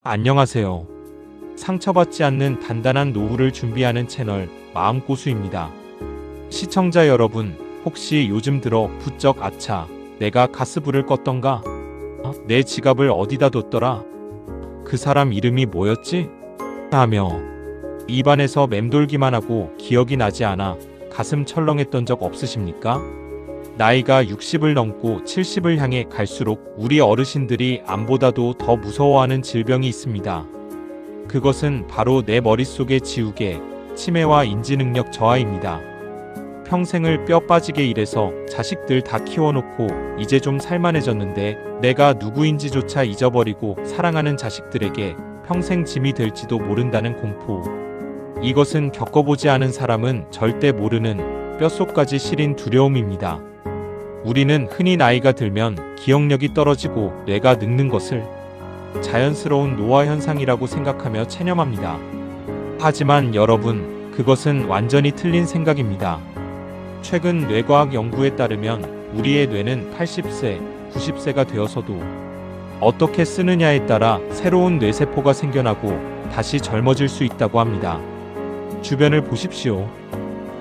안녕하세요. 상처받지 않는 단단한 노후를 준비하는 채널 마음고수입니다. 시청자 여러분, 혹시 요즘 들어 부쩍 아차, 내가 가스불을 껐던가? 내 지갑을 어디다 뒀더라? 그 사람 이름이 뭐였지? 하며 입안에서 맴돌기만 하고 기억이 나지 않아 가슴 철렁했던 적 없으십니까? 나이가 60을 넘고 70을 향해 갈수록 우리 어르신들이 암보다도 더 무서워하는 질병이 있습니다. 그것은 바로 내 머릿속의 지우개, 치매와 인지능력 저하입니다. 평생을 뼈 빠지게 일해서 자식들 다 키워놓고 이제 좀 살만해졌는데 내가 누구인지조차 잊어버리고 사랑하는 자식들에게 평생 짐이 될지도 모른다는 공포. 이것은 겪어보지 않은 사람은 절대 모르는 뼛속까지 시린 두려움입니다. 우리는 흔히 나이가 들면 기억력이 떨어지고 뇌가 늙는 것을 자연스러운 노화 현상이라고 생각하며 체념합니다. 하지만 여러분, 그것은 완전히 틀린 생각입니다. 최근 뇌과학 연구에 따르면 우리의 뇌는 80세, 90세가 되어서도 어떻게 쓰느냐에 따라 새로운 뇌세포가 생겨나고 다시 젊어질 수 있다고 합니다. 주변을 보십시오.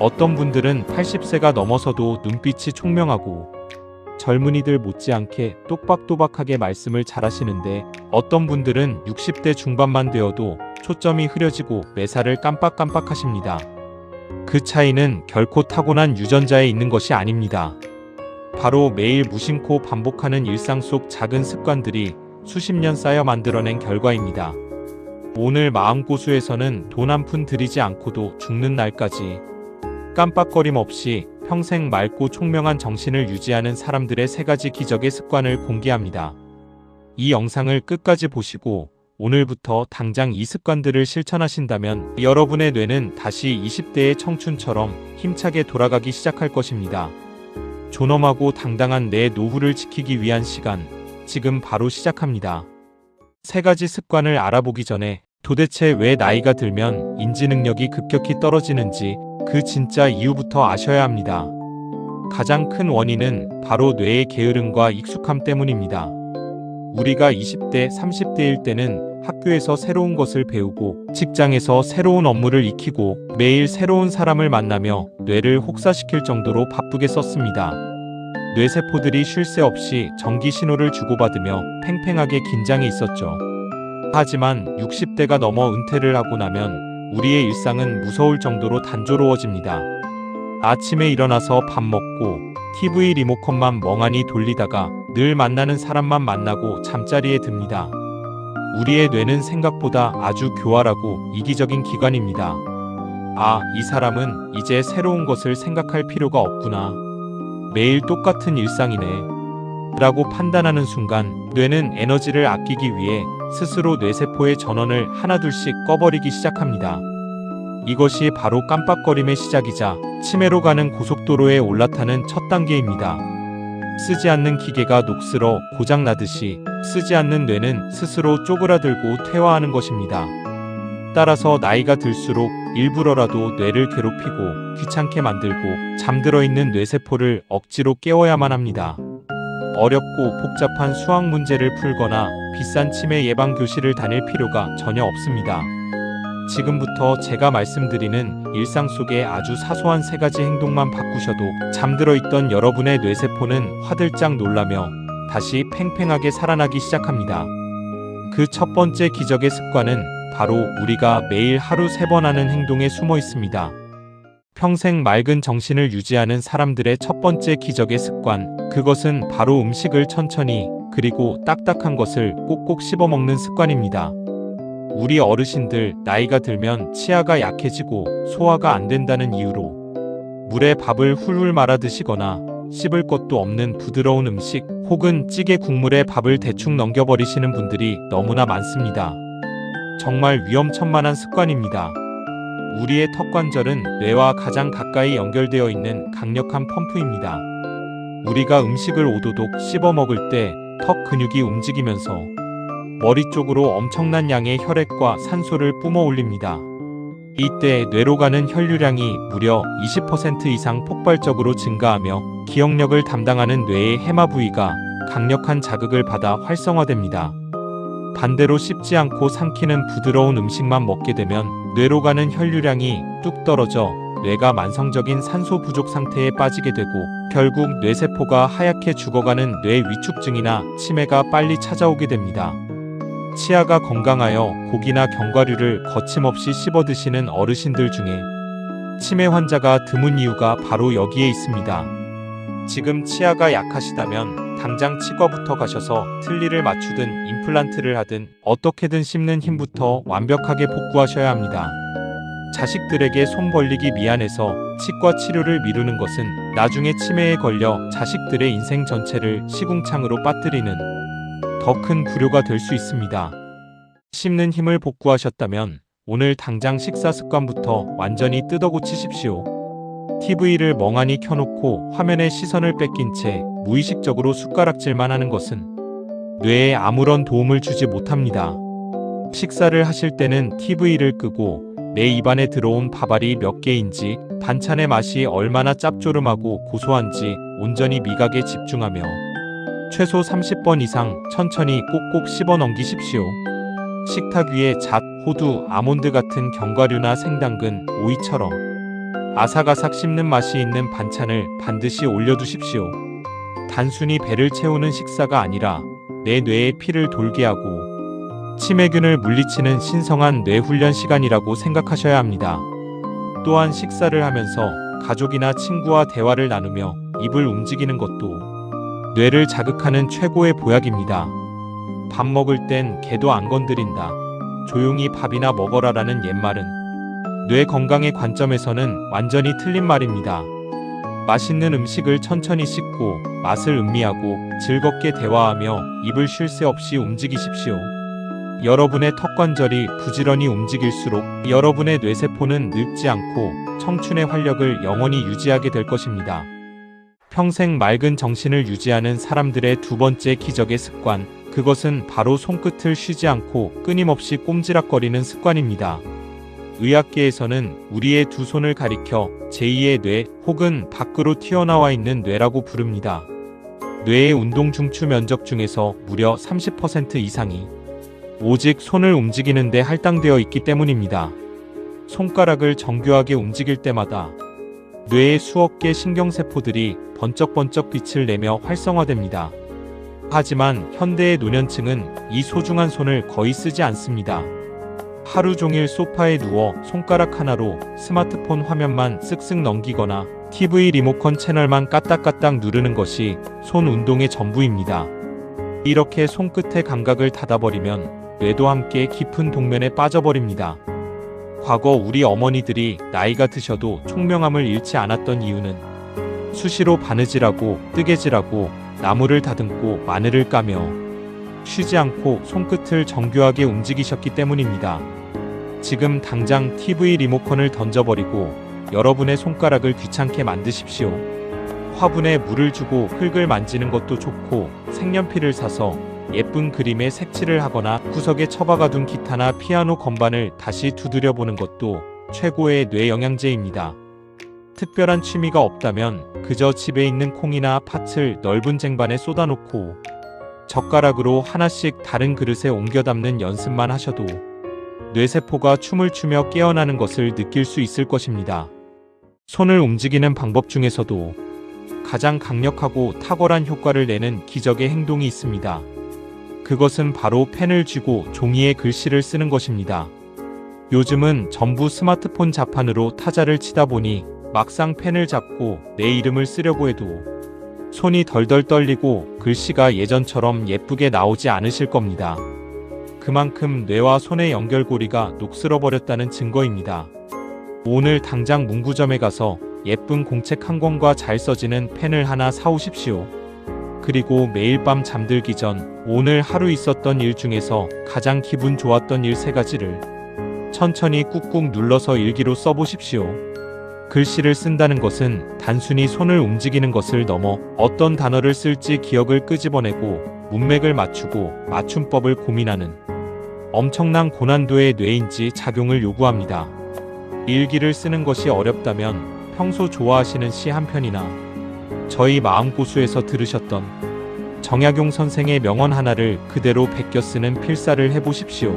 어떤 분들은 80세가 넘어서도 눈빛이 총명하고 젊은이들 못지않게 똑박또박하게 말씀을 잘하시는데 어떤 분들은 60대 중반만 되어도 초점이 흐려지고 매사를 깜빡깜빡하십니다. 그 차이는 결코 타고난 유전자에 있는 것이 아닙니다. 바로 매일 무심코 반복하는 일상 속 작은 습관들이 수십 년 쌓여 만들어낸 결과입니다. 오늘 마음고수에서는 돈 한 푼 들이지 않고도 죽는 날까지 깜빡거림 없이 평생 맑고 총명한 정신을 유지하는 사람들의 3가지 기적의 습관을 공개합니다. 이 영상을 끝까지 보시고 오늘부터 당장 이 습관들을 실천하신다면 여러분의 뇌는 다시 20대의 청춘처럼 힘차게 돌아가기 시작할 것입니다. 존엄하고 당당한 내 노후를 지키기 위한 시간, 지금 바로 시작합니다. 3가지 습관을 알아보기 전에 도대체 왜 나이가 들면 인지능력이 급격히 떨어지는지 그 진짜 이유부터 아셔야 합니다. 가장 큰 원인은 바로 뇌의 게으름과 익숙함 때문입니다. 우리가 20대, 30대일 때는 학교에서 새로운 것을 배우고 직장에서 새로운 업무를 익히고 매일 새로운 사람을 만나며 뇌를 혹사시킬 정도로 바쁘게 썼습니다. 뇌세포들이 쉴 새 없이 전기 신호를 주고받으며 팽팽하게 긴장해 있었죠. 하지만 60대가 넘어 은퇴를 하고 나면 우리의 일상은 무서울 정도로 단조로워집니다. 아침에 일어나서 밥 먹고 TV 리모컨만 멍하니 돌리다가 늘 만나는 사람만 만나고 잠자리에 듭니다. 우리의 뇌는 생각보다 아주 교활하고 이기적인 기관입니다. 아, 이 사람은 이제 새로운 것을 생각할 필요가 없구나. 매일 똑같은 일상이네. 라고 판단하는 순간 뇌는 에너지를 아끼기 위해 스스로 뇌세포의 전원을 하나둘씩 꺼버리기 시작합니다. 이것이 바로 깜빡거림의 시작이자 치매로 가는 고속도로에 올라타는 첫 단계입니다. 쓰지 않는 기계가 녹슬어 고장나듯이 쓰지 않는 뇌는 스스로 쪼그라들고 퇴화하는 것입니다. 따라서 나이가 들수록 일부러라도 뇌를 괴롭히고 귀찮게 만들고 잠들어 있는 뇌세포를 억지로 깨워야만 합니다. 어렵고 복잡한 수학 문제를 풀거나 비싼 치매 예방 교실을 다닐 필요가 전혀 없습니다. 지금부터 제가 말씀드리는 일상 속의 아주 사소한 3가지 행동만 바꾸셔도 잠들어 있던 여러분의 뇌세포는 화들짝 놀라며 다시 팽팽하게 살아나기 시작합니다. 그 첫 번째 기적의 습관은 바로 우리가 매일 하루 3번 하는 행동에 숨어 있습니다. 평생 맑은 정신을 유지하는 사람들의 첫 번째 기적의 습관, 그것은 바로 음식을 천천히 그리고 딱딱한 것을 꼭꼭 씹어먹는 습관입니다. 우리 어르신들 나이가 들면 치아가 약해지고 소화가 안 된다는 이유로 물에 밥을 훌훌 말아 드시거나 씹을 것도 없는 부드러운 음식 혹은 찌개 국물에 밥을 대충 넘겨버리시는 분들이 너무나 많습니다. 정말 위험천만한 습관입니다. 우리의 턱관절은 뇌와 가장 가까이 연결되어 있는 강력한 펌프입니다. 우리가 음식을 오도독 씹어 먹을 때 턱 근육이 움직이면서 머리 쪽으로 엄청난 양의 혈액과 산소를 뿜어 올립니다. 이때 뇌로 가는 혈류량이 무려 20% 이상 폭발적으로 증가하며 기억력을 담당하는 뇌의 해마 부위가 강력한 자극을 받아 활성화됩니다. 반대로 씹지 않고 삼키는 부드러운 음식만 먹게 되면 뇌로 가는 혈류량이 뚝 떨어져 뇌가 만성적인 산소 부족 상태에 빠지게 되고 결국 뇌세포가 하얗게 죽어가는 뇌 위축증이나 치매가 빨리 찾아오게 됩니다. 치아가 건강하여 고기나 견과류를 거침없이 씹어 드시는 어르신들 중에 치매 환자가 드문 이유가 바로 여기에 있습니다. 지금 치아가 약하시다면 당장 치과부터 가셔서 틀니를 맞추든 임플란트를 하든 어떻게든 씹는 힘부터 완벽하게 복구하셔야 합니다. 자식들에게 손 벌리기 미안해서 치과 치료를 미루는 것은 나중에 치매에 걸려 자식들의 인생 전체를 시궁창으로 빠뜨리는 더 큰 불효가 될 수 있습니다. 씹는 힘을 복구하셨다면 오늘 당장 식사 습관부터 완전히 뜯어고치십시오. TV를 멍하니 켜놓고 화면에 시선을 뺏긴 채 무의식적으로 숟가락질만 하는 것은 뇌에 아무런 도움을 주지 못합니다. 식사를 하실 때는 TV를 끄고 내 입안에 들어온 밥알이 몇 개인지 반찬의 맛이 얼마나 짭조름하고 고소한지 온전히 미각에 집중하며 최소 30번 이상 천천히 꼭꼭 씹어 넘기십시오. 식탁 위에 잣, 호두, 아몬드 같은 견과류나 생당근, 오이처럼 아삭아삭 씹는 맛이 있는 반찬을 반드시 올려두십시오. 단순히 배를 채우는 식사가 아니라 내 뇌에 피를 돌게 하고 치매균을 물리치는 신성한 뇌훈련 시간이라고 생각하셔야 합니다. 또한 식사를 하면서 가족이나 친구와 대화를 나누며 입을 움직이는 것도 뇌를 자극하는 최고의 보약입니다. 밥 먹을 땐 개도 안 건드린다. 조용히 밥이나 먹어라라는 옛말은 뇌 건강의 관점에서는 완전히 틀린 말입니다. 맛있는 음식을 천천히 씹고 맛을 음미하고 즐겁게 대화하며 입을 쉴 새 없이 움직이십시오. 여러분의 턱관절이 부지런히 움직일수록 여러분의 뇌세포는 늙지 않고 청춘의 활력을 영원히 유지하게 될 것입니다. 평생 맑은 정신을 유지하는 사람들의 두 번째 기적의 습관, 그것은 바로 손끝을 쉬지 않고 끊임없이 꼼지락거리는 습관입니다. 의학계에서는 우리의 두 손을 가리켜 제2의 뇌 혹은 밖으로 튀어나와 있는 뇌라고 부릅니다. 뇌의 운동 중추 면적 중에서 무려 30% 이상이 오직 손을 움직이는 데 할당되어 있기 때문입니다. 손가락을 정교하게 움직일 때마다 뇌의 수억 개 신경세포들이 번쩍번쩍 빛을 내며 활성화됩니다. 하지만 현대의 노년층은 이 소중한 손을 거의 쓰지 않습니다. 하루 종일 소파에 누워 손가락 하나로 스마트폰 화면만 쓱쓱 넘기거나 TV 리모컨 채널만 까딱까딱 누르는 것이 손 운동의 전부입니다. 이렇게 손끝의 감각을 닫아버리면 뇌도 함께 깊은 동면에 빠져버립니다. 과거 우리 어머니들이 나이가 드셔도 총명함을 잃지 않았던 이유는 수시로 바느질하고 뜨개질하고 나무를 다듬고 마늘을 까며 쉬지 않고 손끝을 정교하게 움직이셨기 때문입니다. 지금 당장 TV 리모컨을 던져버리고 여러분의 손가락을 귀찮게 만드십시오. 화분에 물을 주고 흙을 만지는 것도 좋고 색연필을 사서 예쁜 그림에 색칠을 하거나 구석에 처박아둔 기타나 피아노 건반을 다시 두드려보는 것도 최고의 뇌 영양제입니다. 특별한 취미가 없다면 그저 집에 있는 콩이나 팥을 넓은 쟁반에 쏟아놓고 젓가락으로 하나씩 다른 그릇에 옮겨 담는 연습만 하셔도 뇌세포가 춤을 추며 깨어나는 것을 느낄 수 있을 것입니다. 손을 움직이는 방법 중에서도 가장 강력하고 탁월한 효과를 내는 기적의 행동이 있습니다. 그것은 바로 펜을 쥐고 종이에 글씨를 쓰는 것입니다. 요즘은 전부 스마트폰 자판으로 타자를 치다 보니 막상 펜을 잡고 내 이름을 쓰려고 해도 손이 덜덜 떨리고 글씨가 예전처럼 예쁘게 나오지 않으실 겁니다. 그만큼 뇌와 손의 연결고리가 녹슬어버렸다는 증거입니다. 오늘 당장 문구점에 가서 예쁜 공책 한 권과 잘 써지는 펜을 하나 사오십시오. 그리고 매일 밤 잠들기 전 오늘 하루 있었던 일 중에서 가장 기분 좋았던 일 3가지를 천천히 꾹꾹 눌러서 일기로 써보십시오. 글씨를 쓴다는 것은 단순히 손을 움직이는 것을 넘어 어떤 단어를 쓸지 기억을 끄집어내고 문맥을 맞추고 맞춤법을 고민하는 엄청난 고난도의 뇌인지 작용을 요구합니다. 일기를 쓰는 것이 어렵다면 평소 좋아하시는 시 한 편이나 저희 마음고수에서 들으셨던 정약용 선생의 명언 하나를 그대로 베껴 쓰는 필사를 해보십시오.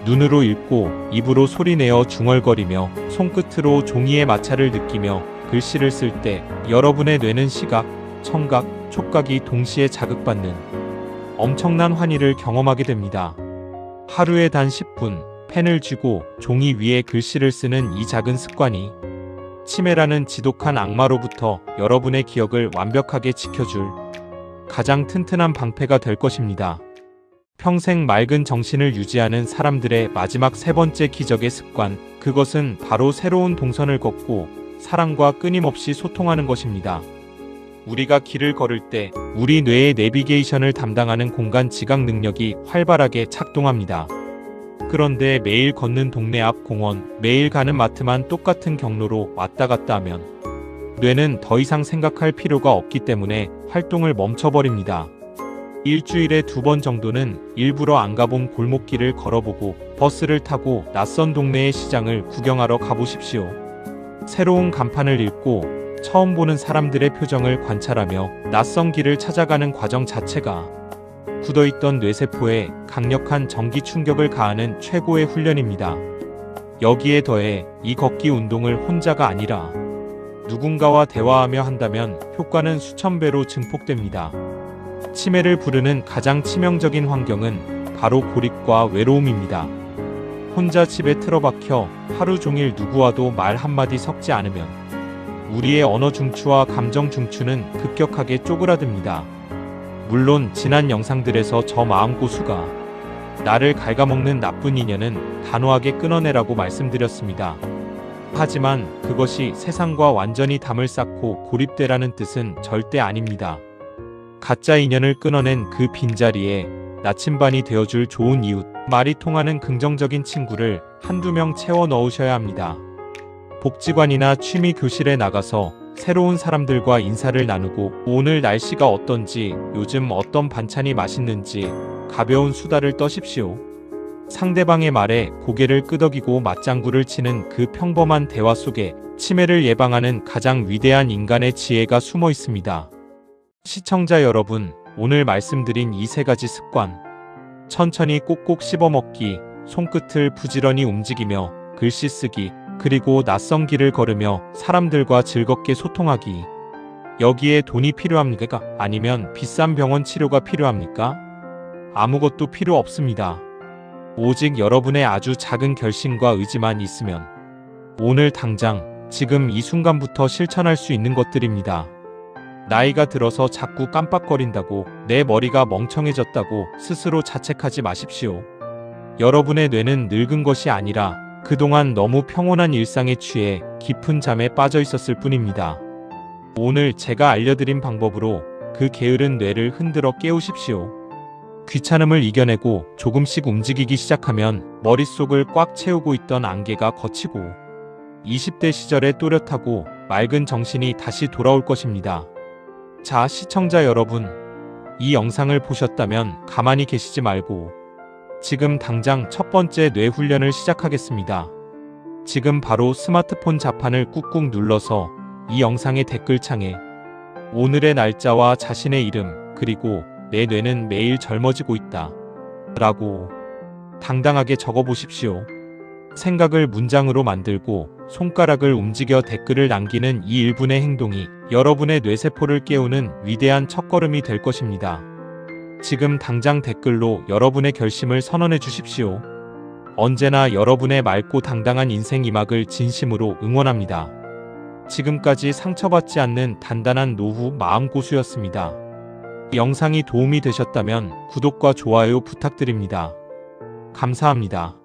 눈으로 읽고 입으로 소리내어 중얼거리며 손끝으로 종이의 마찰을 느끼며 글씨를 쓸 때 여러분의 뇌는 시각, 청각, 촉각이 동시에 자극받는 엄청난 환희를 경험하게 됩니다. 하루에 단 10분 펜을 쥐고 종이 위에 글씨를 쓰는 이 작은 습관이 치매라는 지독한 악마로부터 여러분의 기억을 완벽하게 지켜줄 가장 튼튼한 방패가 될 것입니다. 평생 맑은 정신을 유지하는 사람들의 마지막 세 번째 기적의 습관, 그것은 바로 새로운 동선을 걷고 사람과 끊임없이 소통하는 것입니다. 우리가 길을 걸을 때 우리 뇌의 내비게이션을 담당하는 공간 지각 능력이 활발하게 작동합니다. 그런데 매일 걷는 동네 앞 공원, 매일 가는 마트만 똑같은 경로로 왔다 갔다 하면 뇌는 더 이상 생각할 필요가 없기 때문에 활동을 멈춰버립니다. 일주일에 2번 정도는 일부러 안 가본 골목길을 걸어보고 버스를 타고 낯선 동네의 시장을 구경하러 가보십시오. 새로운 간판을 읽고 처음 보는 사람들의 표정을 관찰하며 낯선 길을 찾아가는 과정 자체가 굳어있던 뇌세포에 강력한 전기 충격을 가하는 최고의 훈련입니다. 여기에 더해 이 걷기 운동을 혼자가 아니라 누군가와 대화하며 한다면 효과는 수천 배로 증폭됩니다. 치매를 부르는 가장 치명적인 환경은 바로 고립과 외로움입니다. 혼자 집에 틀어박혀 하루 종일 누구와도 말 한마디 섞지 않으면 우리의 언어 중추와 감정 중추는 급격하게 쪼그라듭니다. 물론 지난 영상들에서 저 마음고수가 나를 갉아먹는 나쁜 인연은 단호하게 끊어내라고 말씀드렸습니다. 하지만 그것이 세상과 완전히 담을 쌓고 고립되라는 뜻은 절대 아닙니다. 가짜 인연을 끊어낸 그 빈자리에 나침반이 되어줄 좋은 이웃, 말이 통하는 긍정적인 친구를 한두 명 채워 넣으셔야 합니다. 복지관이나 취미 교실에 나가서 새로운 사람들과 인사를 나누고 오늘 날씨가 어떤지, 요즘 어떤 반찬이 맛있는지 가벼운 수다를 떠십시오. 상대방의 말에 고개를 끄덕이고 맞장구를 치는 그 평범한 대화 속에 치매를 예방하는 가장 위대한 인간의 지혜가 숨어 있습니다. 시청자 여러분, 오늘 말씀드린 이 세 가지 습관, 천천히 꼭꼭 씹어먹기, 손끝을 부지런히 움직이며 글씨 쓰기, 그리고 낯선 길을 걸으며 사람들과 즐겁게 소통하기. 여기에 돈이 필요합니까? 아니면 비싼 병원 치료가 필요합니까? 아무것도 필요 없습니다. 오직 여러분의 아주 작은 결심과 의지만 있으면 오늘 당장, 지금 이 순간부터 실천할 수 있는 것들입니다. 나이가 들어서 자꾸 깜빡거린다고, 내 머리가 멍청해졌다고 스스로 자책하지 마십시오. 여러분의 뇌는 늙은 것이 아니라 그동안 너무 평온한 일상에 취해 깊은 잠에 빠져 있었을 뿐입니다. 오늘 제가 알려드린 방법으로 그 게으른 뇌를 흔들어 깨우십시오. 귀찮음을 이겨내고 조금씩 움직이기 시작하면 머릿속을 꽉 채우고 있던 안개가 걷히고 20대 시절의 또렷하고 맑은 정신이 다시 돌아올 것입니다. 자, 시청자 여러분, 이 영상을 보셨다면 가만히 계시지 말고 지금 당장 첫 번째 뇌 훈련을 시작하겠습니다. 지금 바로 스마트폰 자판을 꾹꾹 눌러서 이 영상의 댓글창에 오늘의 날짜와 자신의 이름, 그리고 내 뇌는 매일 젊어지고 있다 라고 당당하게 적어보십시오. 생각을 문장으로 만들고 손가락을 움직여 댓글을 남기는 이 1분의 행동이 여러분의 뇌세포를 깨우는 위대한 첫걸음이 될 것입니다. 지금 당장 댓글로 여러분의 결심을 선언해 주십시오. 언제나 여러분의 맑고 당당한 인생 이막을 진심으로 응원합니다. 지금까지 상처받지 않는 단단한 노후 마음고수였습니다. 영상이 도움이 되셨다면 구독과 좋아요 부탁드립니다. 감사합니다.